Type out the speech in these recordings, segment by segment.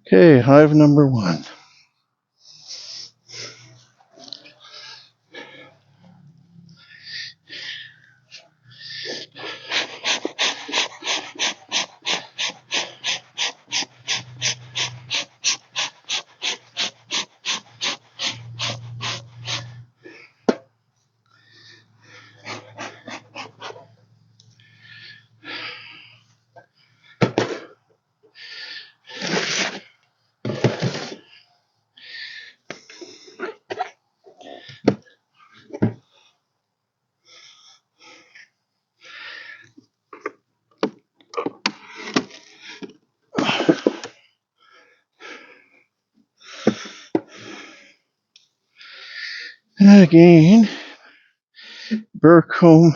Okay, hive number 1. And again, burr comb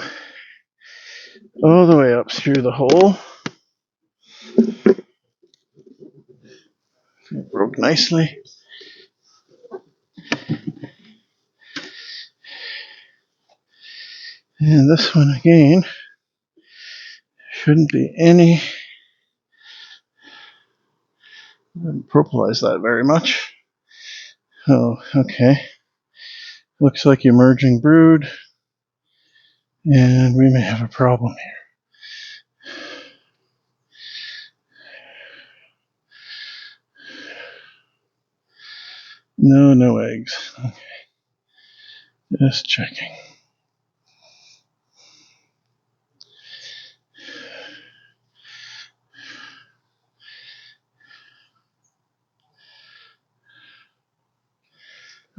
all the way up through the hole. It broke nicely. And this one again shouldn't be any. I didn't propolis that very much. Oh, okay. Looks like emerging brood, and we may have a problem here. No eggs. Okay. Just checking.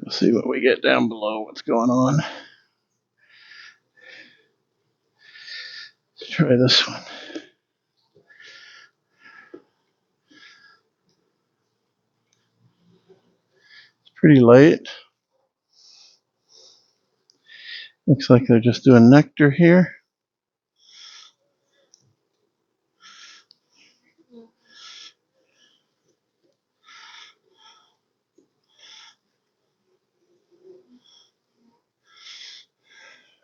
We'll see what we get down below, what's going on. Let's try this one. It's pretty light. Looks like they're just doing nectar here.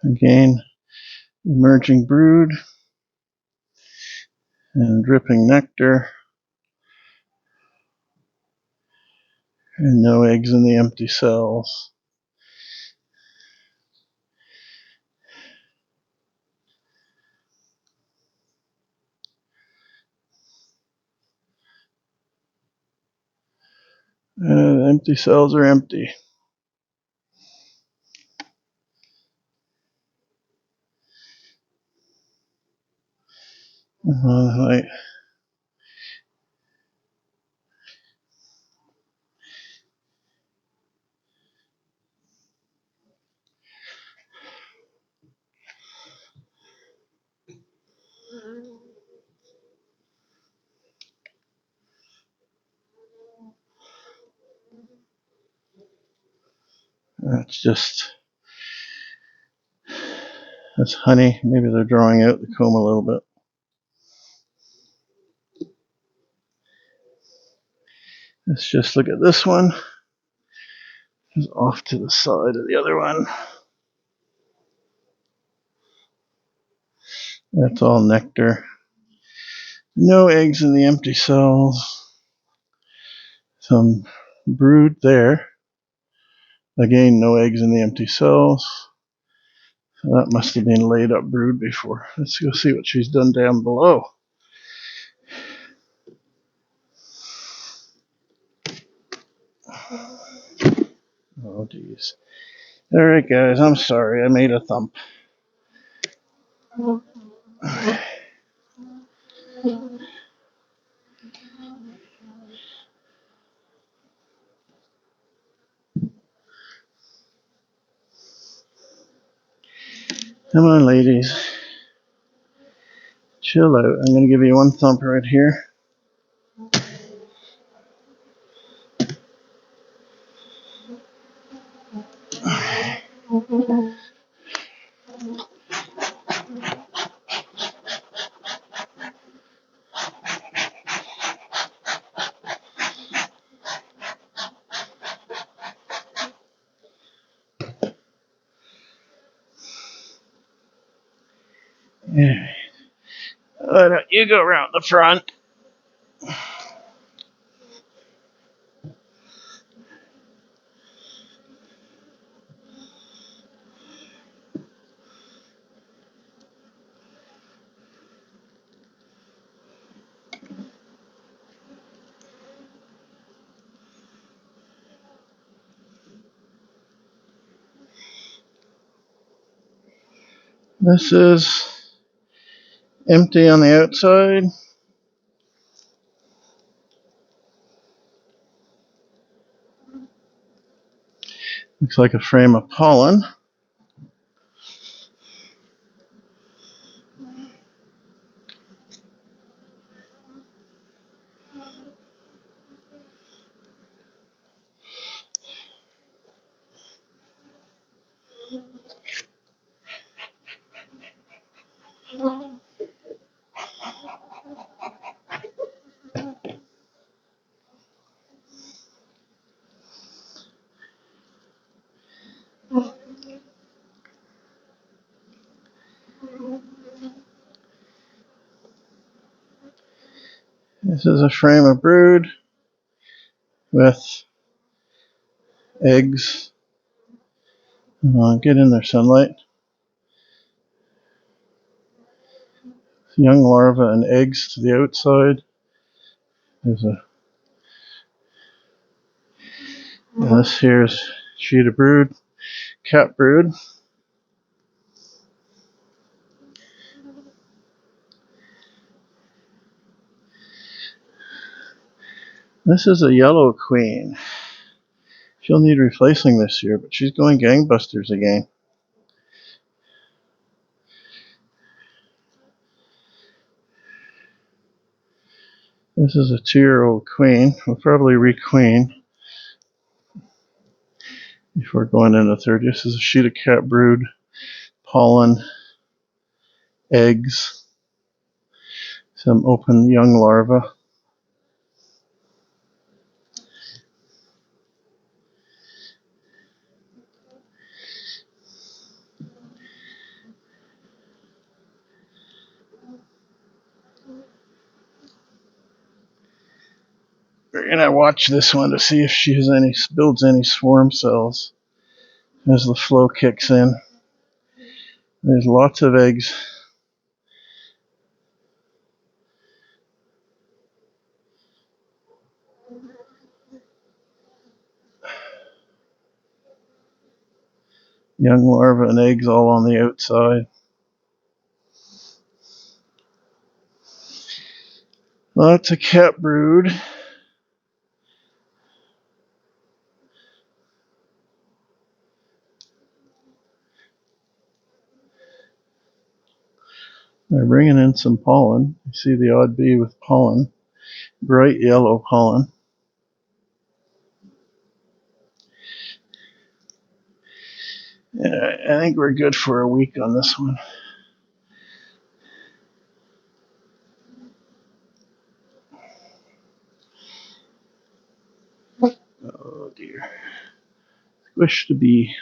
Again, emerging brood and dripping nectar. And no eggs in the empty cells. Empty cells are empty. Like, that's honey. Maybe they're drawing out the comb a little bit. Let's just look at this one. It's off to the side of the other one. That's all nectar. No eggs in the empty cells. Some brood there. Again, no eggs in the empty cells. So that must have been laid up brood before. Let's go see what she's done down below. Oh, geez. All right, guys, I'm sorry. I made a thump. Come on, ladies. Chill out. I'm going to give you one thump right here. Yeah. Why don't you go around the front? This is empty on the outside. Looks like a frame of pollen. This is a frame of brood with eggs. Get in there, sunlight. Young larvae and eggs to the outside. There's a this here's sheet of brood, cat brood. This is a yellow queen. She'll need replacing this year, but she's going gangbusters again. This is a 2-year-old queen. We'll probably requeen before going into third. This is a sheet of cat brood, pollen, eggs, some open young larvae. We're gonna watch this one to see if she has builds any swarm cells as the flow kicks in. There's lots of eggs. Young larvae and eggs all on the outside. Lots of cat brood. They're bringing in some pollen. You see the odd bee with pollen, bright yellow pollen. Yeah, I think we're good for a week on this one. Oh dear. Squish the bee.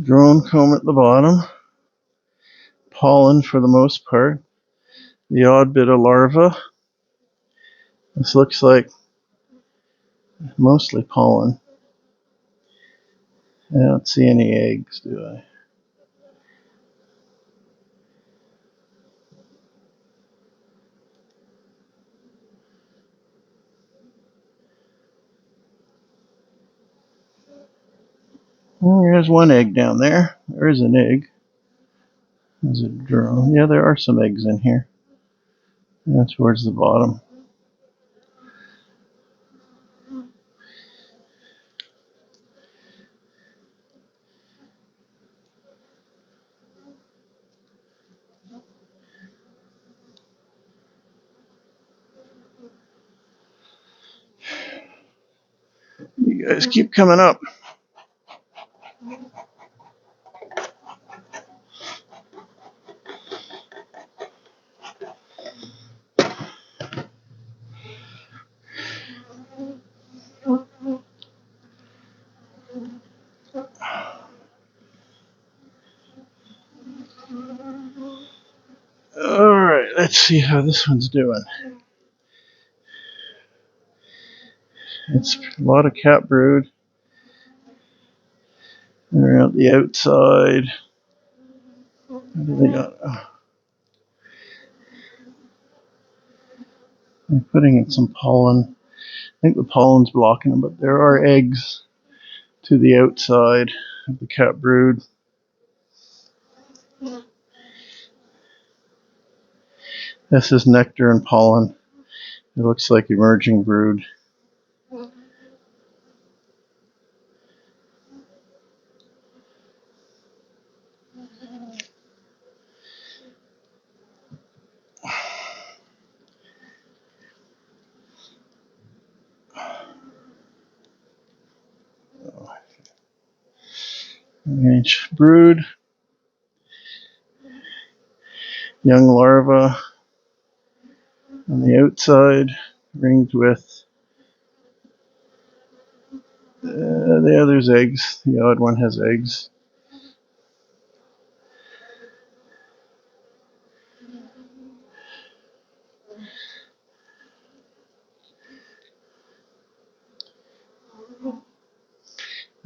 Drone comb at the bottom. Pollen for the most part. The odd bit of larva. This looks like mostly pollen. I don't see any eggs, do I? Oh, there's one egg down there. There is an egg. There's a drone. Yeah, there are some eggs in here. Yeah, towards the bottom. You guys keep coming up. Alright, let's see how this one's doing. It's a lot of cat brood. Around the outside. What do they got? They're putting in some pollen. think the pollen's blocking them, but there are eggs to the outside of the cat brood. This is nectar and pollen. It looks like emerging brood. Brood, young larva on the outside, ringed with the other's eggs. The odd one has eggs.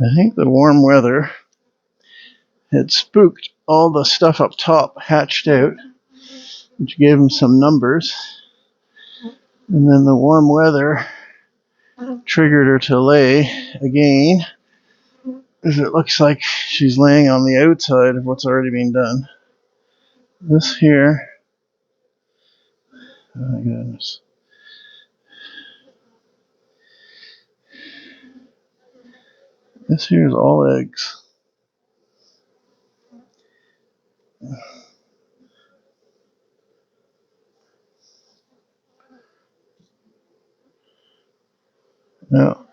I think the warm weather had spooked all the stuff up top, hatched out, which gave them some numbers. And then the warm weather triggered her to lay again, as it looks like she's laying on the outside of what's already been done. This here, oh my goodness. This here is all eggs. No,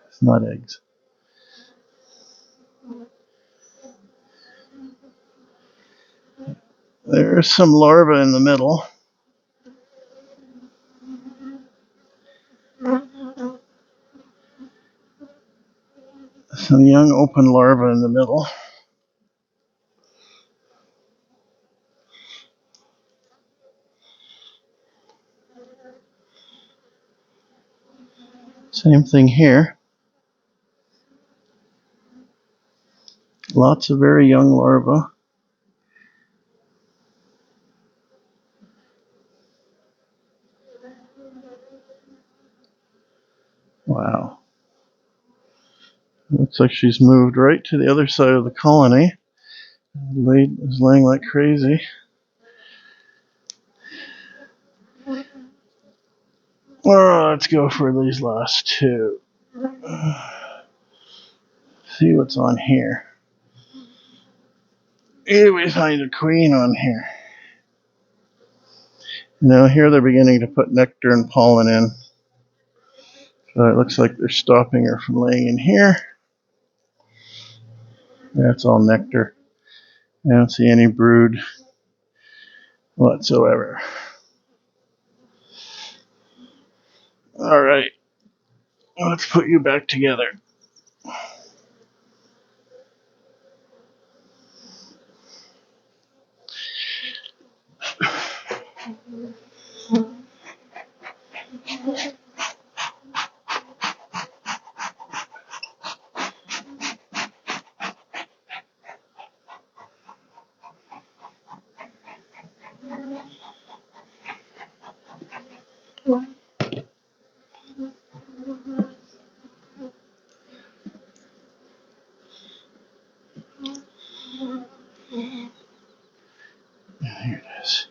it's not eggs. There's some larvae in the middle. Some young open larvae in the middle. Same thing here. Lots of very young larvae. Wow. Looks like she's moved right to the other side of the colony. Is laying like crazy. Let's go for these last two. See what's on here. Maybe we find a queen on here. Now here they're beginning to put nectar and pollen in. So it looks like they're stopping her from laying in here. That's all nectar. I don't see any brood whatsoever. Alright, let's put you back together. Here it is.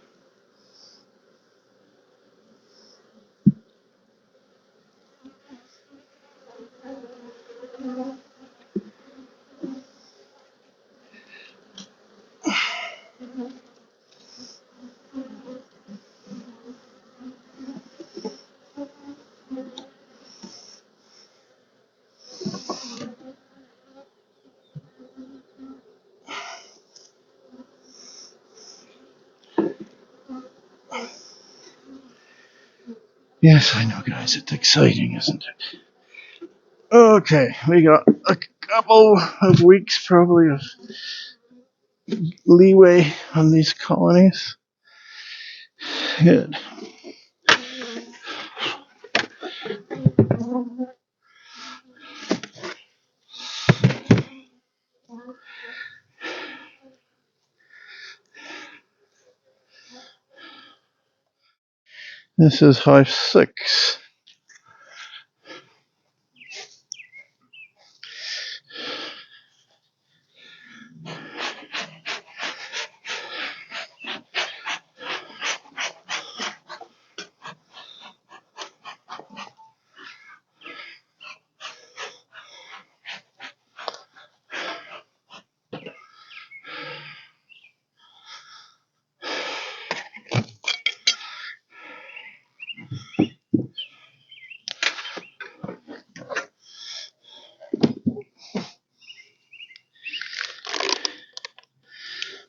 Yes, I know, guys. It's exciting, isn't it? Okay, we got a couple of weeks probably of leeway on these colonies. Good. This is hive 6.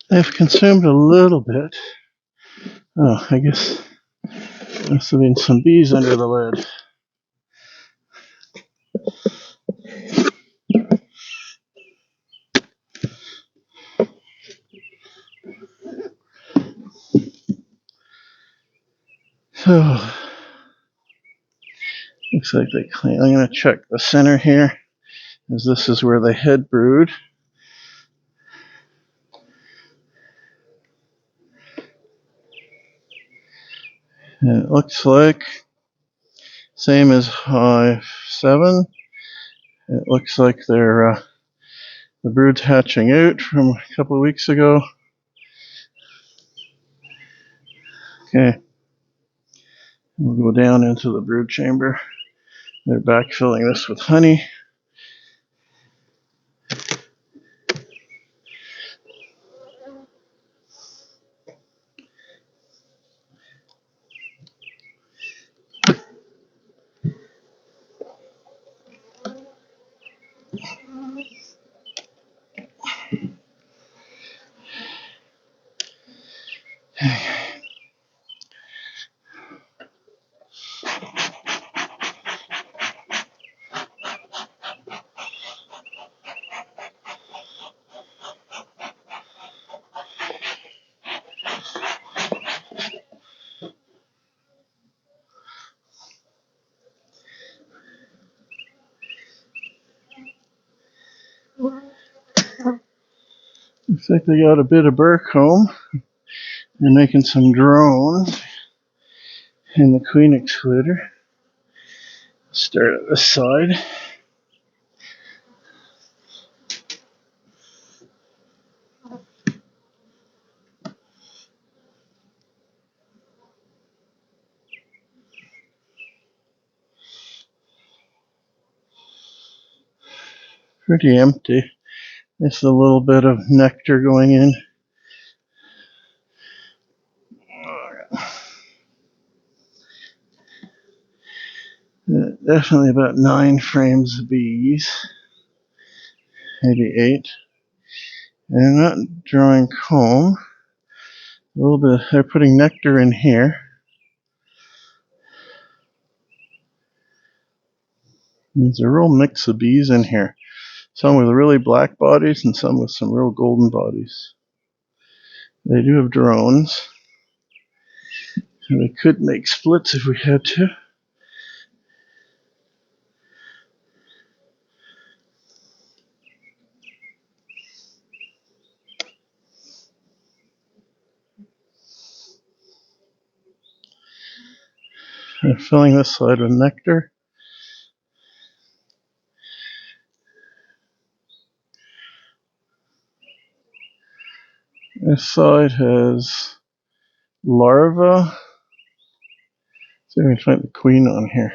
They've consumed a little bit. Oh, I guess there must have been some bees under the lid. So, looks like they clean. I'm going to check the center here, as this is where they head brood. And it looks like same as hive 7. It looks like they're the brood's hatching out from a couple of weeks ago. Okay, we'll go down into the brood chamber. They're backfilling this with honey. Looks like they got a bit of burr comb. They're making some drones in the queen excluder. Start at this side. Pretty empty. Just a little bit of nectar going in. Definitely about 9 frames of bees, maybe 8. And they're not drawing comb. A little bit. They're putting nectar in here. There's a real mix of bees in here. Some with really black bodies and some with some real golden bodies. They do have drones. And we could make splits if we had to. They're filling this side with nectar. This side has larvae. See if we can find the queen on here.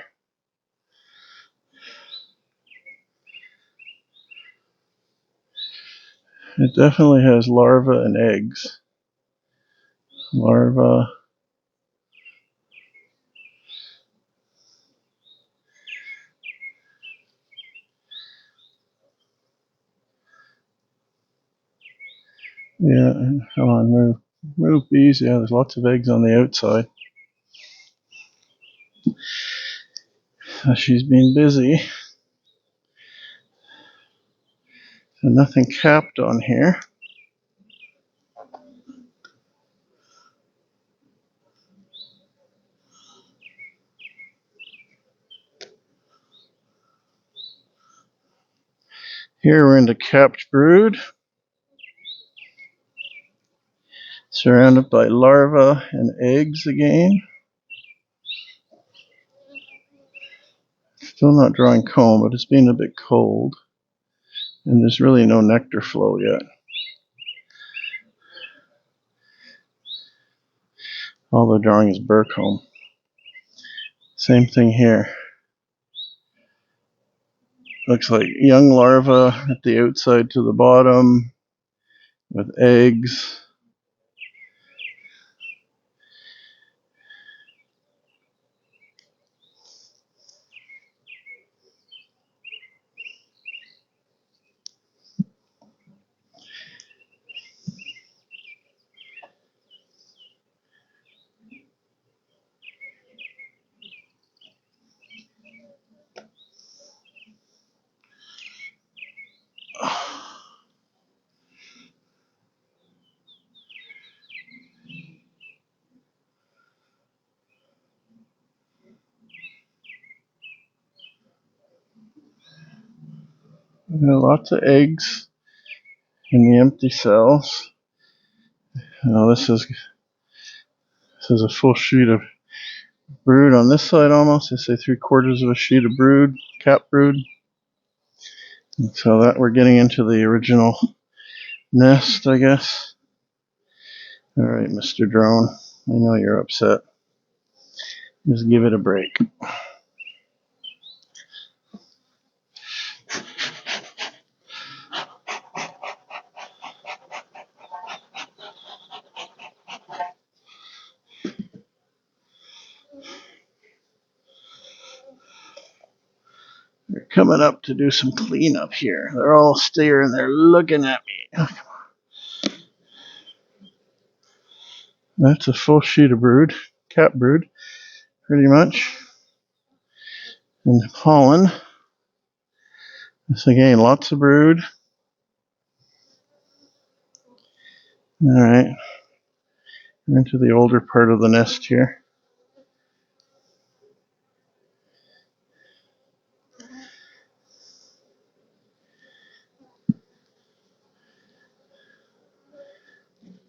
It definitely has larvae and eggs. Larvae. Yeah, come on, move bees. Yeah, there's lots of eggs on the outside. She's been busy. So nothing capped on here. Here we're into capped brood, surrounded by larvae and eggs again. Still not drawing comb, but it's been a bit cold, and there's really no nectar flow yet. All they're drawing is burr comb. Same thing here. Looks like young larvae at the outside to the bottom with eggs. Lots of eggs in the empty cells. Now this is a full sheet of brood on this side almost. I say 3/4 of a sheet of brood, cap brood. And so that we're getting into the original nest, I guess. All right, Mr. Drone, I know you're upset. Just give it a break. They're coming up to do some cleanup here. They're all staring. They're looking at me. That's a full sheet of brood, cap brood, pretty much. And pollen. This again, lots of brood. All right, we're into the older part of the nest here.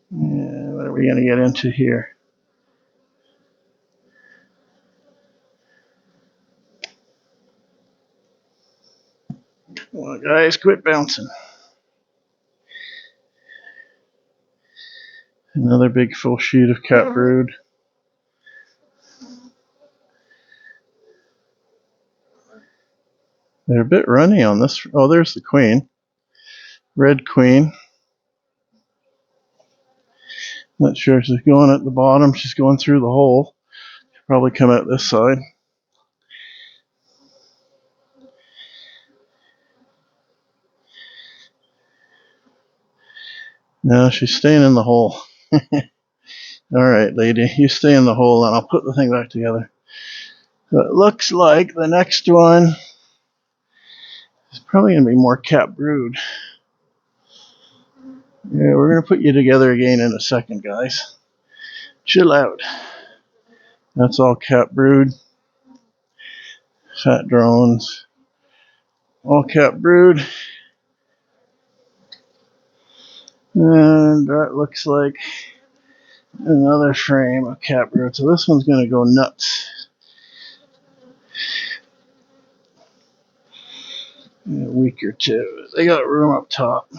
Yeah, what are we going to get into here? Well, guys, quit bouncing. Another big full sheet of cap brood. They're a bit runny on this. Oh, there's the queen. Red queen. Not sure if she's going at the bottom. She's going through the hole. She'll probably come out this side. No, she's staying in the hole. All right, lady, you stay in the hole and I'll put the thing back together. So it looks like the next one is probably going to be more cap brood. Yeah, we're going to put you together again in a second, guys. Chill out. That's all cap brood. Fat drones. All cap brood. And that looks like another frame of cap brood. So this one's going to go nuts. In a week or two. They got room up top.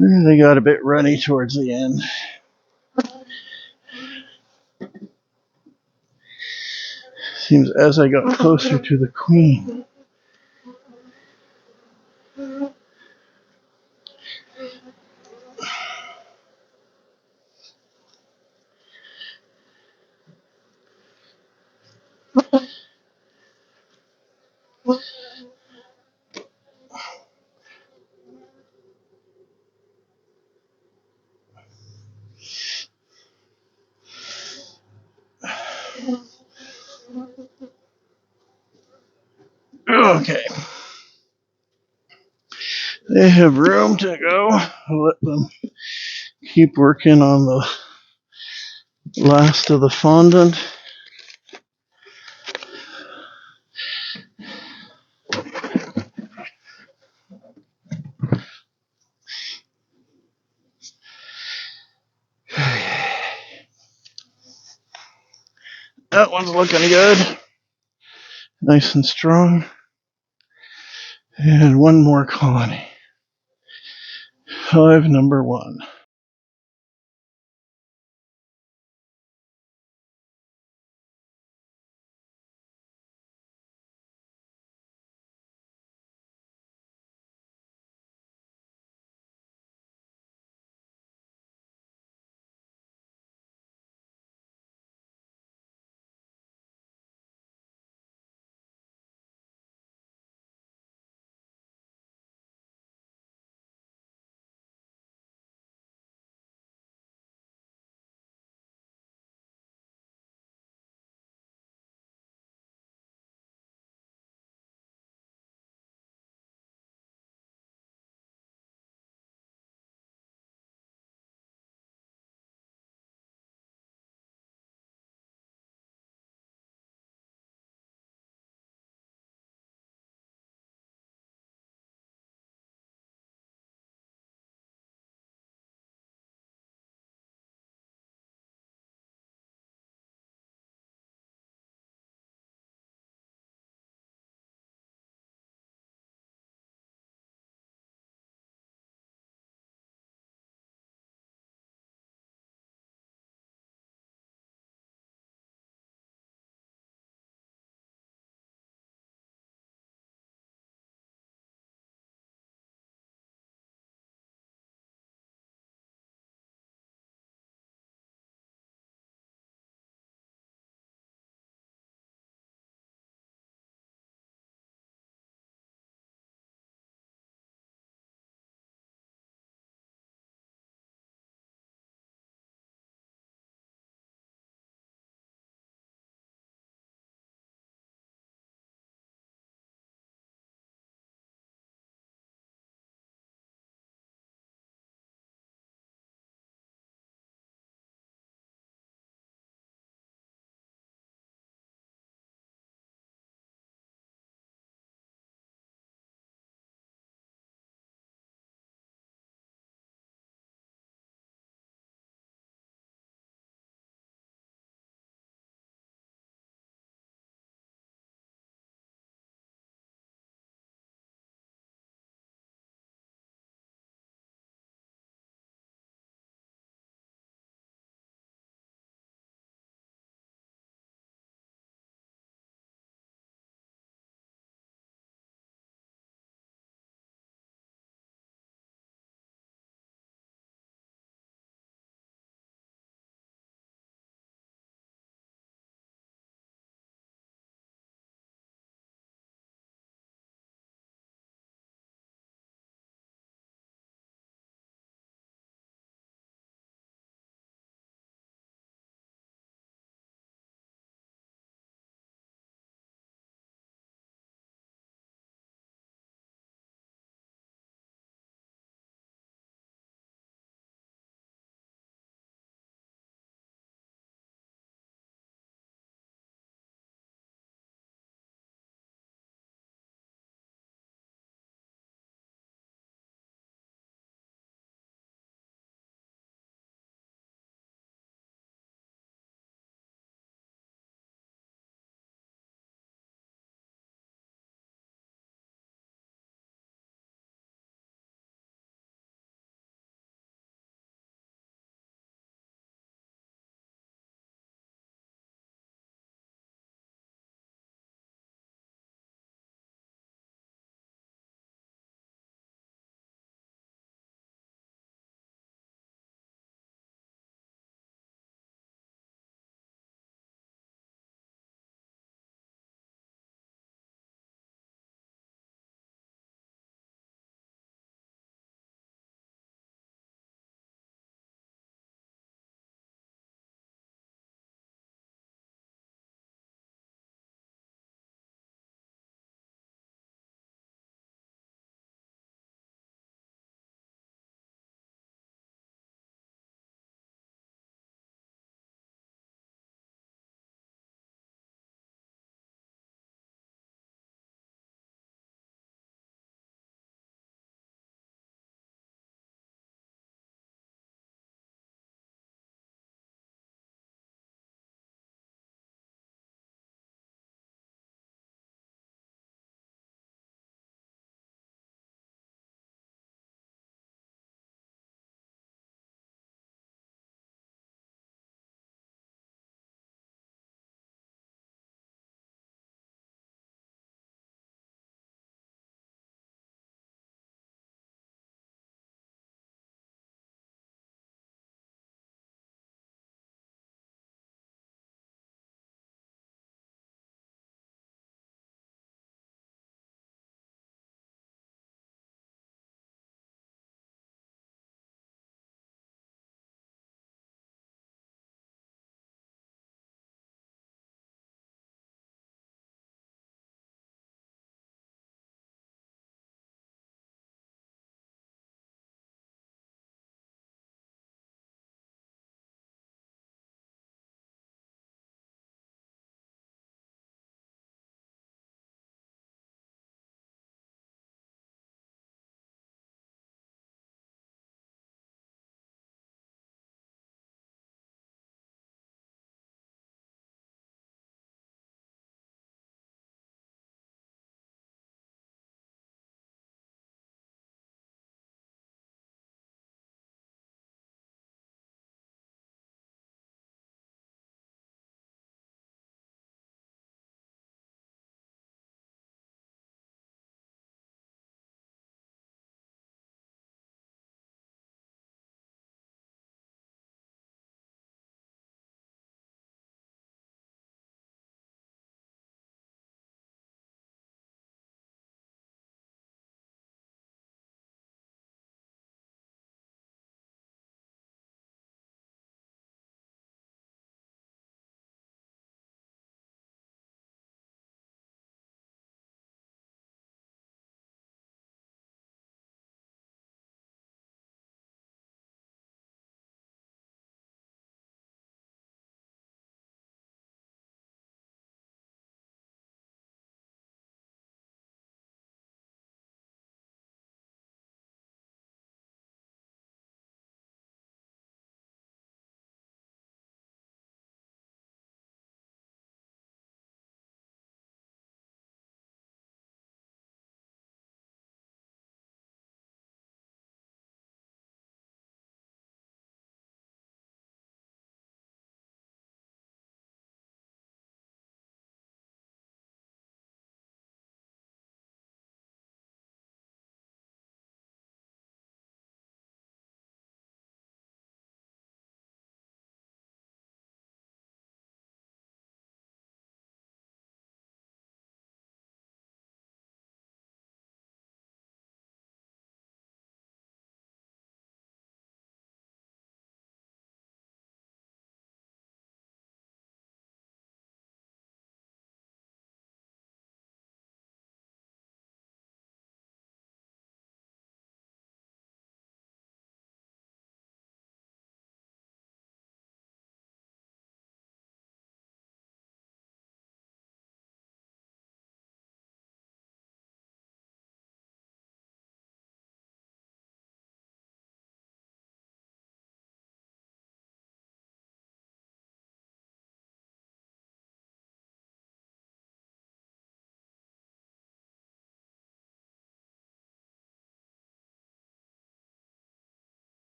They got a bit runny towards the end. Seems as I got closer to the queen. Okay. They have room to go. I'll let them keep working on the last of the fondant. That one's looking good. Nice and strong. And one more colony. Hive number 1.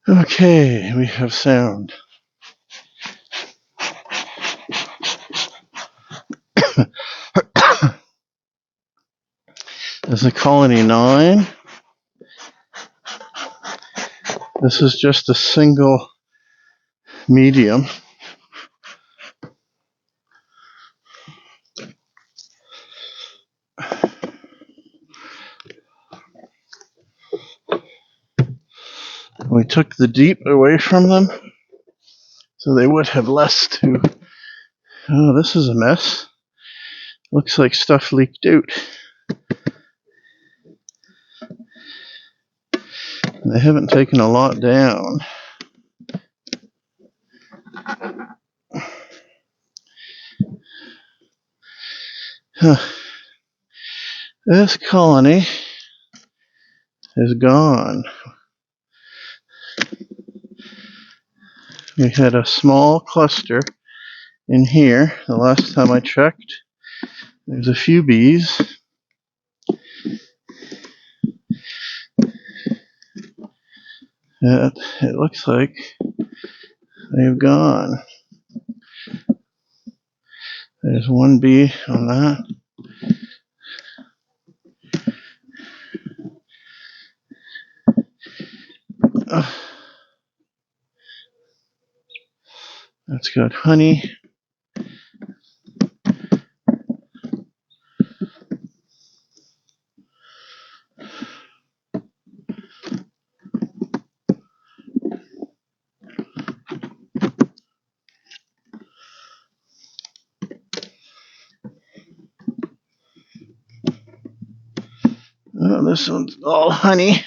Okay, we have sound. This is colony 9. This is just a single medium. We took the deep away from them, so they would have less to... Oh, this is a mess. Looks like stuff leaked out. They haven't taken a lot down. Huh. This colony is gone. We had a small cluster in here the last time I checked. There's a few bees. It looks like they've gone. There's one bee on that. That's got honey. Oh, this one's all honey.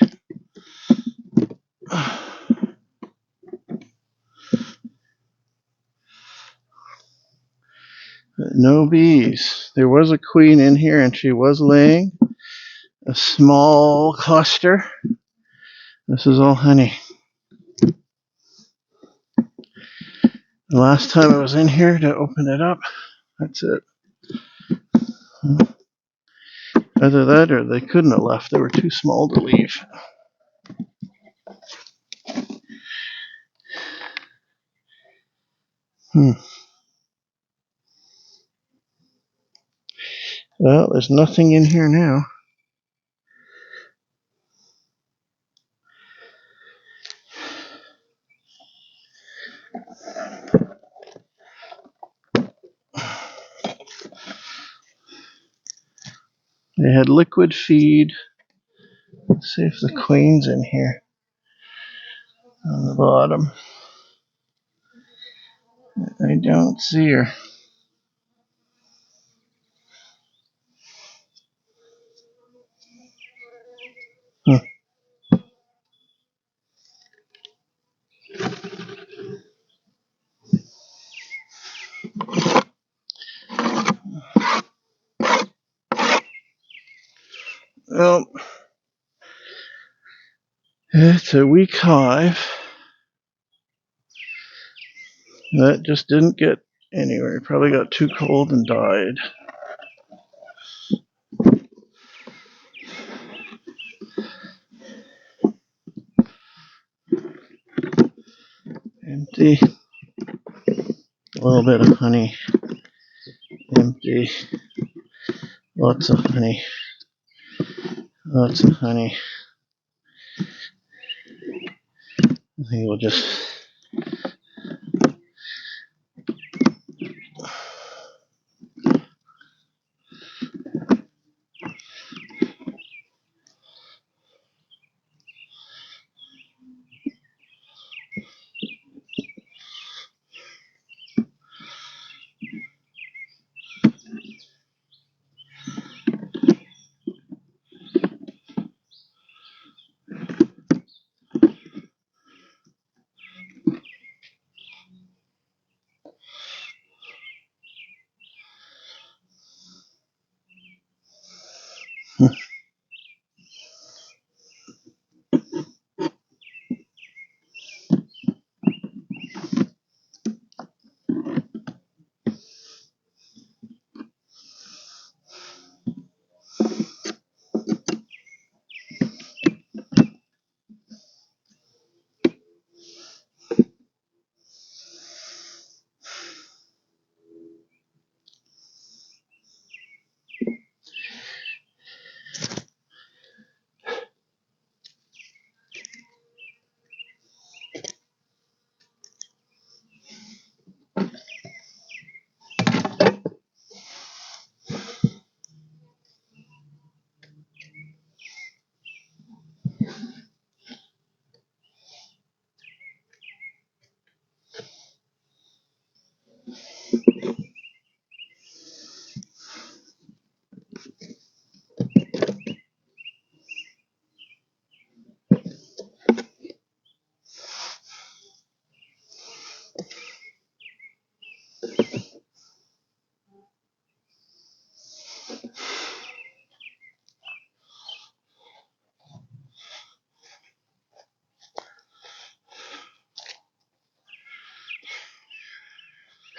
But no bees. There was a queen in here and she was laying a small cluster. This is all honey. The last time I was in here to open it up, that's it. Either that or they couldn't have left. They were too small to leave. Well, there's nothing in here now. They had liquid feed. Let's see if the queen's in here on the bottom. I don't see her. Well, it's a weak hive. That just didn't get anywhere. Probably got too cold and died. Empty. A little bit of honey. Empty. Lots of honey. Lots of honey. I think we'll just...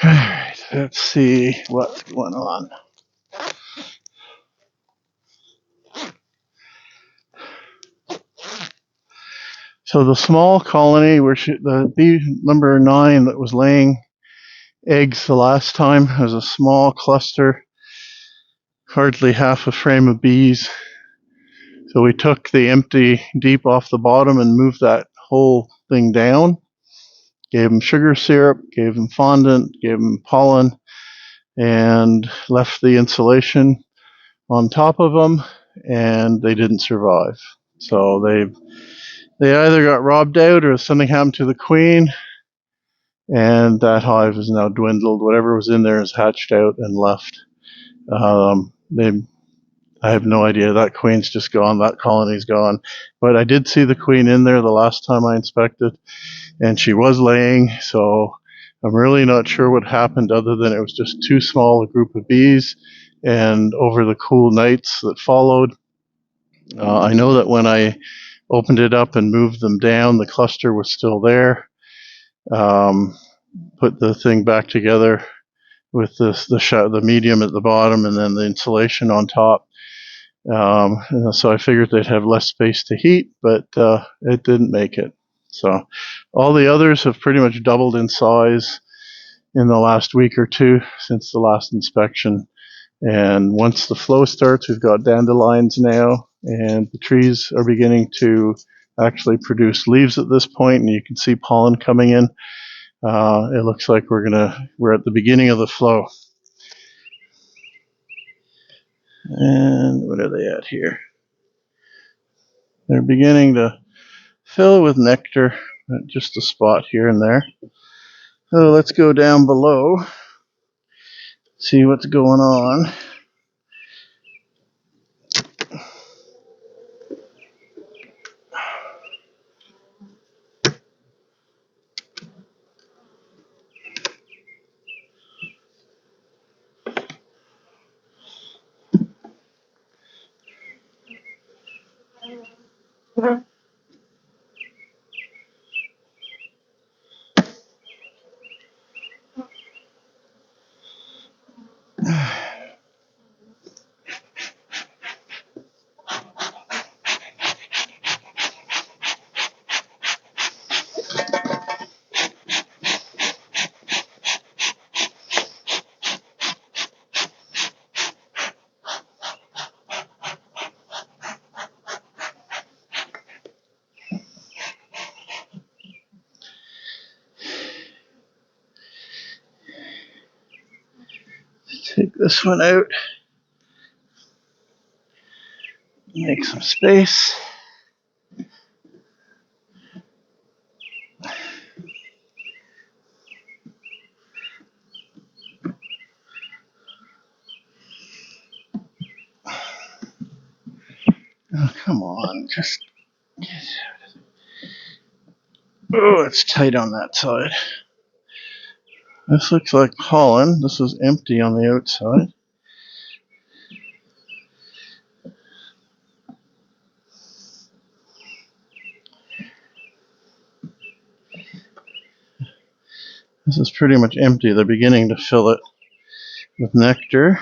Alright, let's see what's going on. So the small colony, where the bee number 9 that was laying eggs the last time, was a small cluster, hardly half a frame of bees. So we took the empty deep off the bottom and moved that whole thing down, gave them sugar syrup, gave them fondant, gave them pollen, and left the insulation on top of them, and they didn't survive. So they either got robbed out or something happened to the queen, and that hive is now dwindled. Whatever was in there is hatched out and left. I have no idea. That queen's just gone. That colony's gone. But I did see the queen in there the last time I inspected, and she was laying. So I'm really not sure what happened, other than it was just too small a group of bees. And over the cool nights that followed, I know that when I opened it up and moved them down, the cluster was still there. Put the thing back together with the medium at the bottom and then the insulation on top. So I figured they'd have less space to heat, but it didn't make it. So all the others have pretty much doubled in size in the last week or two since the last inspection. And once the flow starts, we've got dandelions now, and the trees are beginning to actually produce leaves at this point, and you can see pollen coming in. It looks like we're at the beginning of the flow. And what are they at here? They're beginning to fill with nectar, just a spot here and there. So let's go down below, see what's going on. Take this one out, make some space. Oh, come on, just get out. Oh, it's tight on that side. This looks like pollen. This is empty on the outside. This is pretty much empty. They're beginning to fill it with nectar.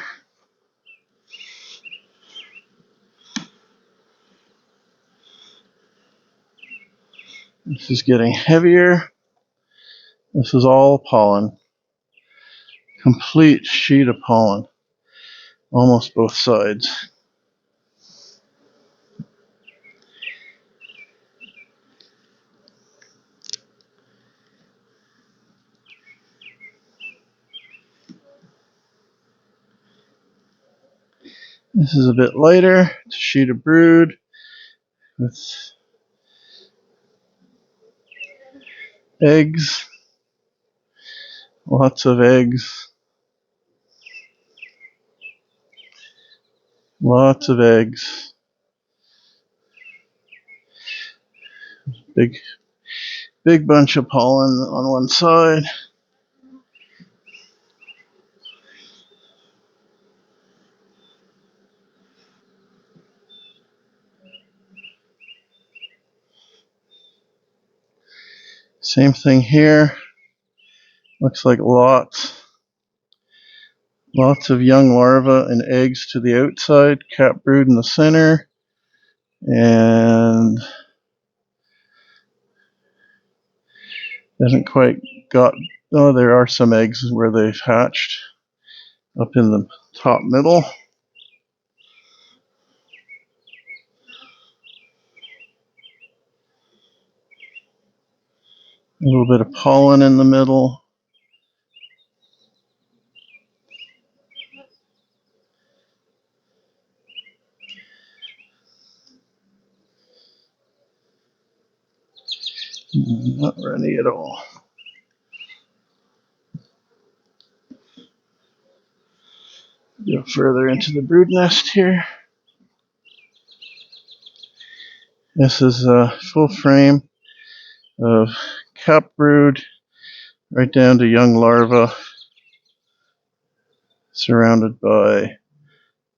This is getting heavier. This is all pollen. Complete sheet of pollen. Almost both sides. This is a bit lighter. It's a sheet of brood with eggs. Lots of eggs. Lots of eggs. Big bunch of pollen on one side. Same thing here. Looks like lots. Lots of young larvae and eggs to the outside, cap brood in the center, and hasn't quite got, oh, there are some eggs where they've hatched up in the top middle. A little bit of pollen in the middle. Not ready at all. Go further into the brood nest here. This is a full frame of cap brood, right down to young larvae, surrounded by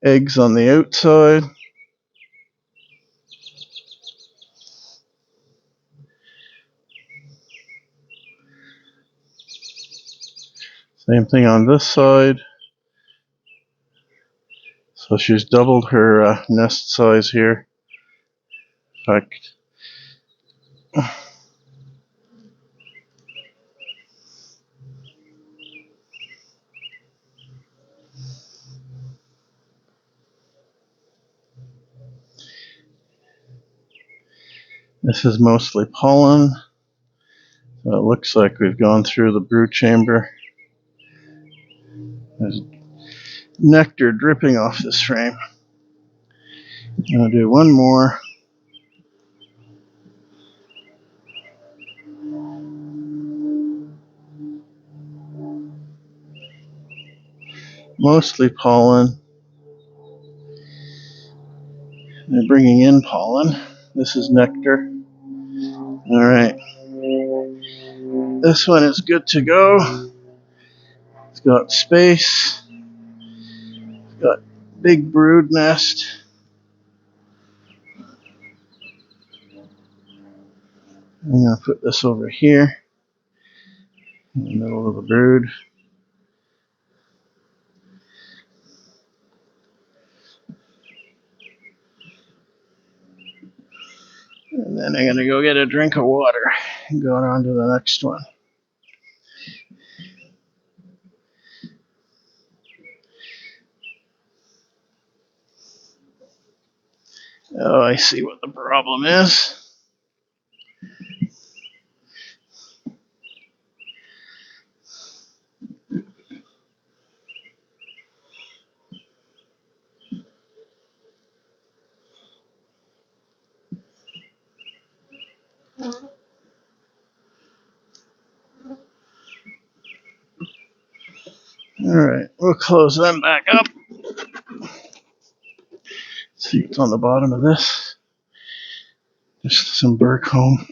eggs on the outside. Same thing on this side. So she's doubled her nest size here. In fact, this is mostly pollen. So it looks like we've gone through the brood chamber. There's nectar dripping off this frame. I'm going to do one more. Mostly pollen. They're bringing in pollen. This is nectar. All right. This one is good to go. It's got space. It's got big brood nest. I'm going to put this over here in the middle of the brood. And then I'm going to go get a drink of water and go on to the next one. Oh, I see what the problem is. All right, we'll close them back up. See what's on the bottom of this. Just some burr comb.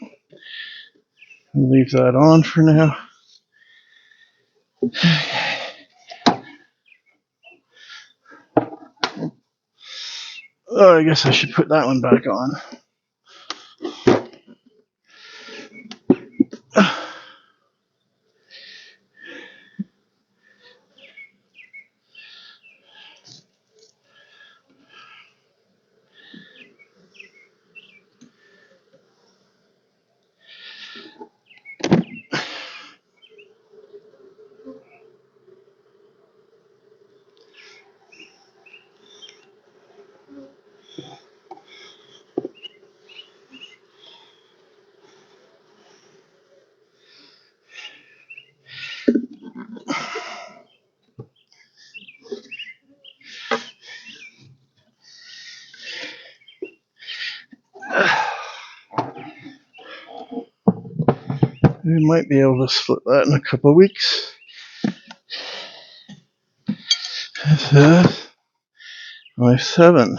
We'll leave that on for now. Oh, I guess I should put that one back on. We might be able to split that in a couple of weeks. This is my 7.